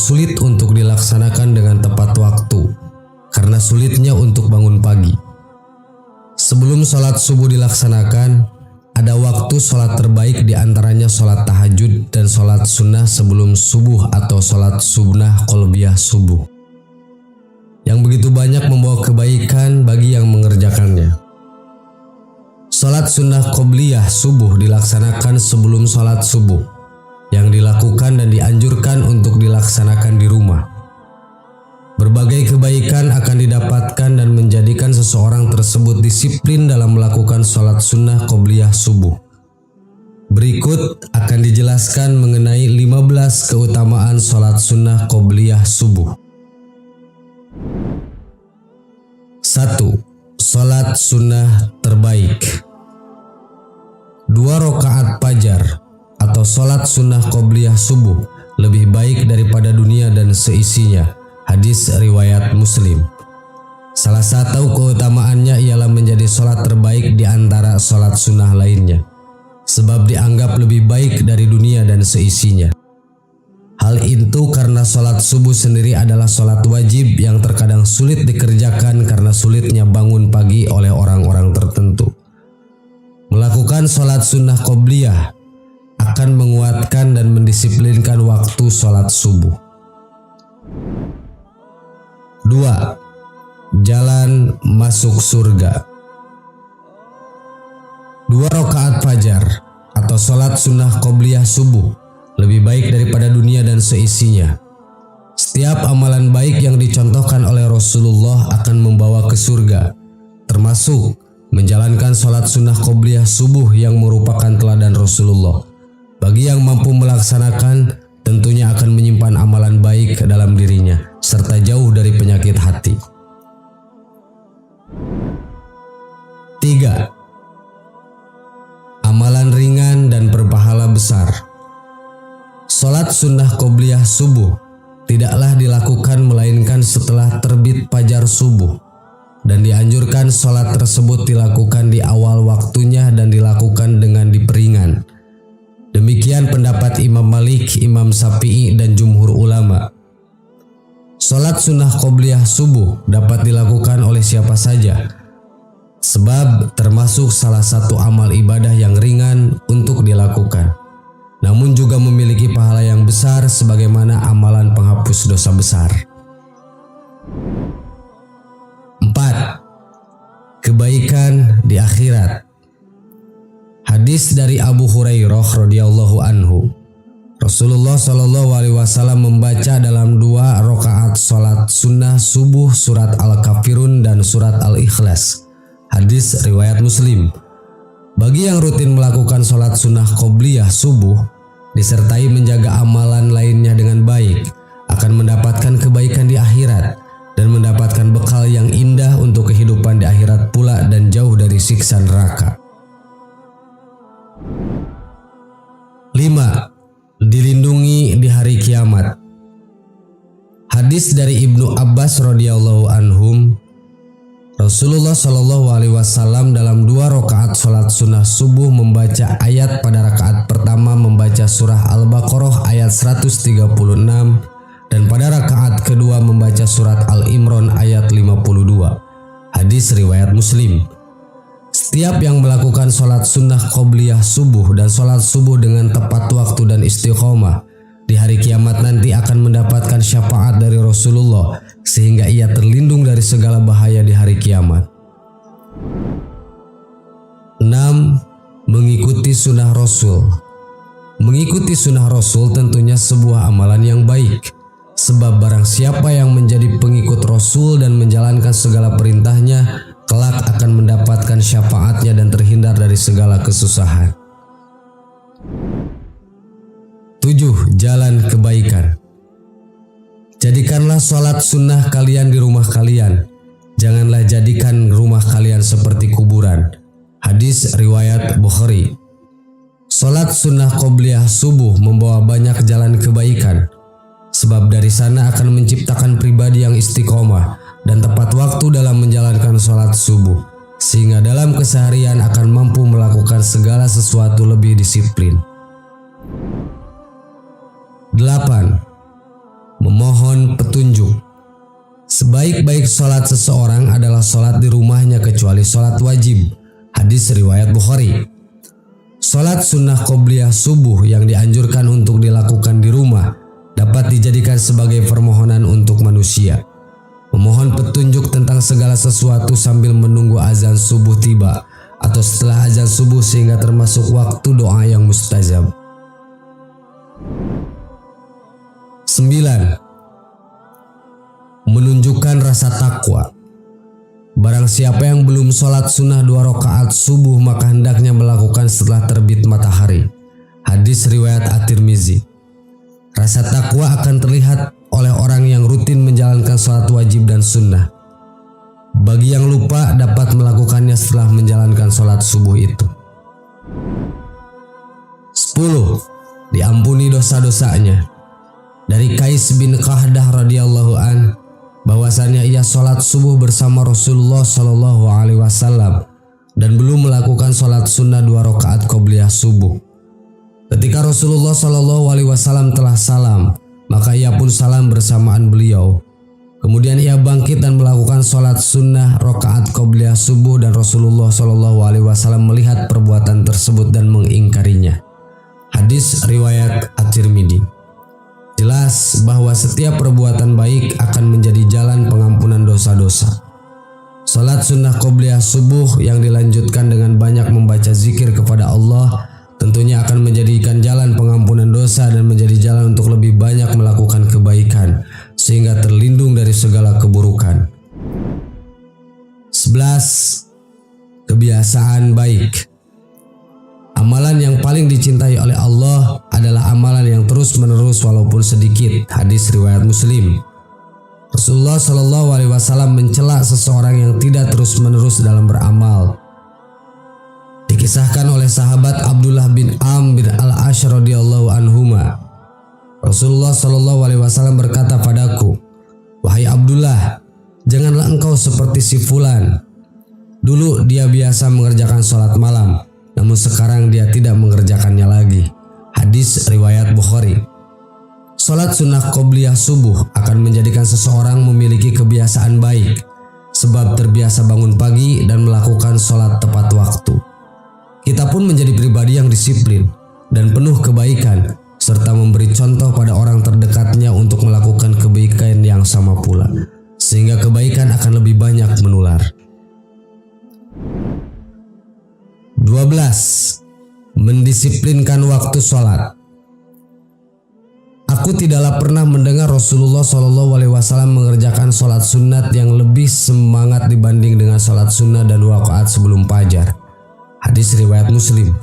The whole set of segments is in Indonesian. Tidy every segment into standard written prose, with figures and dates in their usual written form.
sulit untuk dilaksanakan dengan tepat waktu karena sulitnya untuk bangun pagi. Sebelum sholat subuh dilaksanakan, ada waktu sholat terbaik di antaranya sholat tahajud dan sholat sunnah sebelum subuh atau sholat sunnah qalbiyah subuh, yang begitu banyak membawa kebaikan bagi yang mengerjakannya. Sholat sunnah qobliyah subuh dilaksanakan sebelum sholat subuh, yang dilakukan dan dianjurkan untuk dilaksanakan di rumah. Berbagai kebaikan akan didapatkan dan menjadikan seseorang tersebut disiplin dalam melakukan sholat sunnah qobliyah subuh. Berikut akan dijelaskan mengenai 15 keutamaan sholat sunnah qobliyah subuh. 1. Sholat sunnah terbaik. 2 rakaat fajar atau sholat sunnah qobliyah subuh lebih baik daripada dunia dan seisinya. Hadis riwayat Muslim. Salah satu keutamaannya ialah menjadi sholat terbaik di antara sholat sunnah lainnya, sebab dianggap lebih baik dari dunia dan seisinya. Hal itu karena sholat subuh sendiri adalah sholat wajib yang terkadang sulit dikerjakan karena sulitnya bangun pagi oleh orang-orang tertentu. Melakukan sholat sunnah qobliyah akan menguatkan dan mendisiplinkan waktu sholat subuh. 2. Jalan masuk surga. 2 rakaat fajar atau sholat sunnah qobliyah subuh lebih baik daripada dunia dan seisinya. Setiap amalan baik yang dicontohkan oleh Rasulullah akan membawa ke surga, termasuk menjalankan sholat sunnah qobliyah subuh yang merupakan teladan Rasulullah. Bagi yang mampu melaksanakan, tentunya akan menyimpan amalan baik ke dalam dirinya, serta jauh dari penyakit hati. 3. Amalan ringan dan berpahala besar. Sholat sunnah qobliyah subuh tidaklah dilakukan melainkan setelah terbit fajar subuh, dan dianjurkan sholat tersebut dilakukan di awal waktunya dan dilakukan dengan diperingan. Demikian pendapat Imam Malik, Imam Syafi'i, dan jumhur ulama. Sholat sunnah qobliyah subuh dapat dilakukan oleh siapa saja, sebab termasuk salah satu amal ibadah yang ringan untuk dilakukan, namun juga memiliki pahala yang besar sebagaimana amalan penghapus dosa besar. 4. Kebaikan di akhirat. Hadis dari Abu Hurairah radhiyallahu anhu, Rasulullah shallallahu alaihi wasallam membaca dalam 2 rakaat sholat sunnah subuh surat Al-Kafirun dan surat Al-Ikhlas. Hadis riwayat Muslim. Bagi yang rutin melakukan sholat sunnah qobliyah subuh disertai menjaga amalan lainnya dengan baik, akan mendapatkan kebaikan di akhirat dan mendapatkan bekal yang indah untuk kehidupan di akhirat pula dan jauh dari siksa neraka. 5. Dilindungi di hari kiamat. Hadis dari Ibnu Abbas radhiyallahu anhum, Rasulullah shallallahu alaihi wasallam dalam 2 rakaat sholat sunnah subuh membaca ayat. Pada rakaat pertama membaca surah Al-Baqarah ayat 136 dan pada rakaat kedua membaca surat Al-Imran ayat 52. Hadis riwayat Muslim. Setiap yang melakukan sholat sunnah qobliyah subuh dan sholat subuh dengan tepat waktu dan istiqomah di hari kiamat nanti akan mendapatkan syafaat dari Rasulullah sehingga ia terlindung dari segala bahaya di hari kiamat. 6. Mengikuti sunnah Rasul. Mengikuti sunnah Rasul tentunya sebuah amalan yang baik, sebab barang siapa yang menjadi pengikut Rasul dan menjalankan segala perintahnya, kelak akan mendapatkan syafaatnya dan terhindar dari segala kesusahan. 7. Jalan kebaikan. Jadikanlah sholat sunnah kalian di rumah kalian. Janganlah jadikan rumah kalian seperti kuburan. Hadis riwayat Bukhari. Sholat sunnah qobliyah subuh membawa banyak jalan kebaikan, sebab dari sana akan menciptakan pribadi yang istiqomah dan tepat waktu dalam menjalankan sholat subuh, sehingga dalam keseharian akan mampu melakukan segala sesuatu lebih disiplin. 8. Memohon petunjuk. Sebaik-baik sholat seseorang adalah sholat di rumahnya kecuali sholat wajib. Hadis riwayat Bukhari. Sholat sunnah qobliyah subuh yang dianjurkan untuk dilakukan di rumah dapat dijadikan sebagai permohonan untuk manusia. Memohon petunjuk tentang segala sesuatu sambil menunggu azan subuh tiba atau setelah azan subuh sehingga termasuk waktu doa yang mustajab. 9. Menunjukkan rasa takwa. Barang siapa yang belum sholat sunnah 2 rakaat subuh maka hendaknya melakukan setelah terbit matahari. Hadis riwayat At-Tirmizi. Rasa takwa akan terlihat oleh orang yang rutin menjalankan sholat wajib dan sunnah. Bagi yang lupa dapat melakukannya setelah menjalankan sholat subuh itu. 10. Diampuni dosa-dosanya. Dari Qais bin Qahdah radhiyallahu an bahwasannya ia sholat subuh bersama Rasulullah Shallallahu Alaihi Wasallam dan belum melakukan sholat sunnah 2 rakaat qobliyah subuh. Ketika Rasulullah Shallallahu Alaihi Wasallam telah salam, maka ia pun salam bersamaan beliau. Kemudian ia bangkit dan melakukan sholat sunnah rakaat qobliyah subuh dan Rasulullah Shallallahu Alaihi Wasallam melihat perbuatan tersebut dan mengingkarinya. Hadis riwayat At-Tirmidzi. Jelas bahwa setiap perbuatan baik akan menjadi jalan pengampunan dosa-dosa. Salat sunnah qobliyah subuh yang dilanjutkan dengan banyak membaca zikir kepada Allah tentunya akan menjadikan jalan pengampunan dosa dan menjadi jalan untuk lebih banyak melakukan kebaikan sehingga terlindung dari segala keburukan. 11. Kebiasaan baik. Amalan yang paling dicintai oleh Allah adalah amalan yang terus-menerus walaupun sedikit. Hadis riwayat Muslim. Rasulullah Shallallahu Alaihi Wasallam mencela seseorang yang tidak terus-menerus dalam beramal. Dikisahkan oleh sahabat Abdullah bin Amr bin Al-Ash radhiyallahu anhuma. Rasulullah Shallallahu Alaihi Wasallam berkata padaku, "Wahai Abdullah, janganlah engkau seperti si fulan. Dulu dia biasa mengerjakan sholat malam, namun sekarang dia tidak mengerjakannya lagi." Hadis riwayat Bukhari. Sholat sunnah qobliyah subuh akan menjadikan seseorang memiliki kebiasaan baik, sebab terbiasa bangun pagi dan melakukan sholat tepat waktu. Kita pun menjadi pribadi yang disiplin dan penuh kebaikan, serta memberi contoh pada orang terdekatnya untuk melakukan kebaikan yang sama pula, sehingga kebaikan akan lebih banyak menular. 12. Mendisiplinkan waktu sholat. Aku tidaklah pernah mendengar Rasulullah Shallallahu Alaihi Wasallam mengerjakan sholat sunat yang lebih semangat dibanding dengan sholat sunnah dan 2 rakaat sebelum fajar. Hadis riwayat Muslim.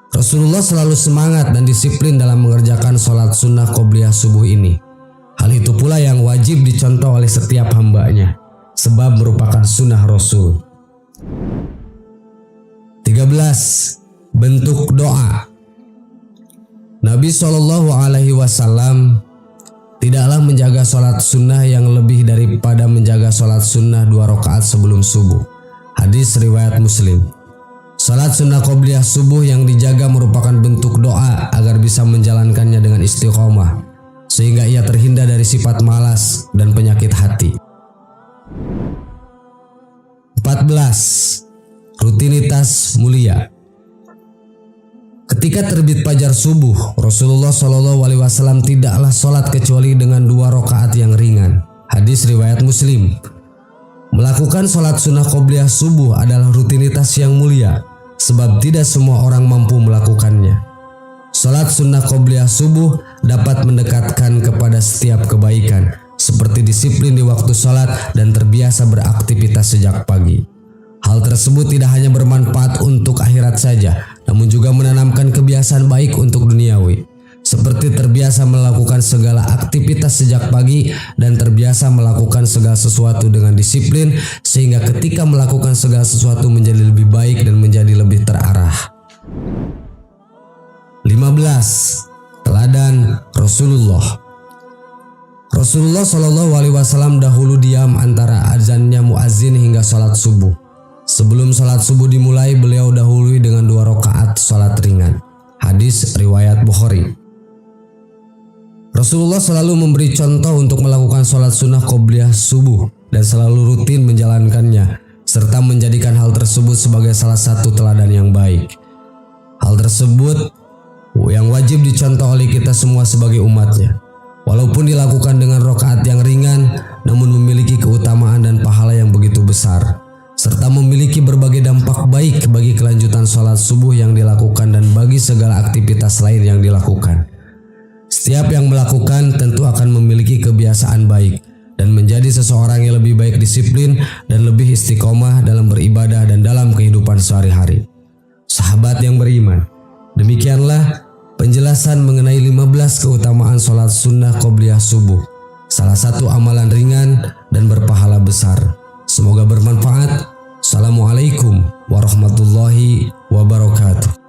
Rasulullah selalu semangat dan disiplin dalam mengerjakan sholat sunnah qobliyah subuh ini. Hal itu pula yang wajib dicontoh oleh setiap hambanya, sebab merupakan sunnah Rasul. 13. Bentuk doa. Nabi Shallallahu Alaihi Wasallam tidaklah menjaga sholat sunnah yang lebih daripada menjaga sholat sunnah 2 rakaat sebelum subuh. Hadis riwayat Muslim. Sholat sunnah qobliyah subuh yang dijaga merupakan bentuk doa agar bisa menjalankannya dengan istiqomah, sehingga ia terhindar dari sifat malas dan penyakit hati. 14. Rutinitas mulia. Ketika terbit fajar subuh, Rasulullah Shallallahu Alaihi Wasallam tidaklah sholat kecuali dengan 2 rakaat yang ringan. Hadis riwayat Muslim. Melakukan sholat sunnah qobliyah subuh adalah rutinitas yang mulia, sebab tidak semua orang mampu melakukannya. Sholat sunnah qobliyah subuh dapat mendekatkan kepada setiap kebaikan, seperti disiplin di waktu sholat dan terbiasa beraktivitas sejak pagi. Hal tersebut tidak hanya bermanfaat untuk akhirat saja, namun juga menanamkan kebiasaan baik untuk duniawi, seperti terbiasa melakukan segala aktivitas sejak pagi dan terbiasa melakukan segala sesuatu dengan disiplin, sehingga ketika melakukan segala sesuatu menjadi lebih baik dan menjadi lebih terarah. 15. Teladan Rasulullah. Rasulullah Shallallahu Alaihi Wasallam dahulu diam antara azannya muazin hingga sholat subuh. Sebelum sholat subuh dimulai, beliau dahului dengan 2 rakaat sholat ringan. Hadis riwayat Bukhari. Rasulullah selalu memberi contoh untuk melakukan sholat sunnah qobliyah subuh dan selalu rutin menjalankannya, serta menjadikan hal tersebut sebagai salah satu teladan yang baik. Hal tersebut yang wajib dicontoh oleh kita semua sebagai umatnya. Walaupun dilakukan dengan rakaat yang ringan, namun memiliki keutamaan dan pahala yang begitu besar, serta memiliki berbagai dampak baik bagi kelanjutan sholat subuh yang dilakukan dan bagi segala aktivitas lain yang dilakukan. Setiap yang melakukan tentu akan memiliki kebiasaan baik dan menjadi seseorang yang lebih baik disiplin dan lebih istiqomah dalam beribadah dan dalam kehidupan sehari-hari. Sahabat yang beriman, demikianlah penjelasan mengenai 15 keutamaan sholat sunnah qobliyah subuh, salah satu amalan ringan dan berpahala besar. Semoga bermanfaat. Assalamualaikum warahmatullahi wabarakatuh.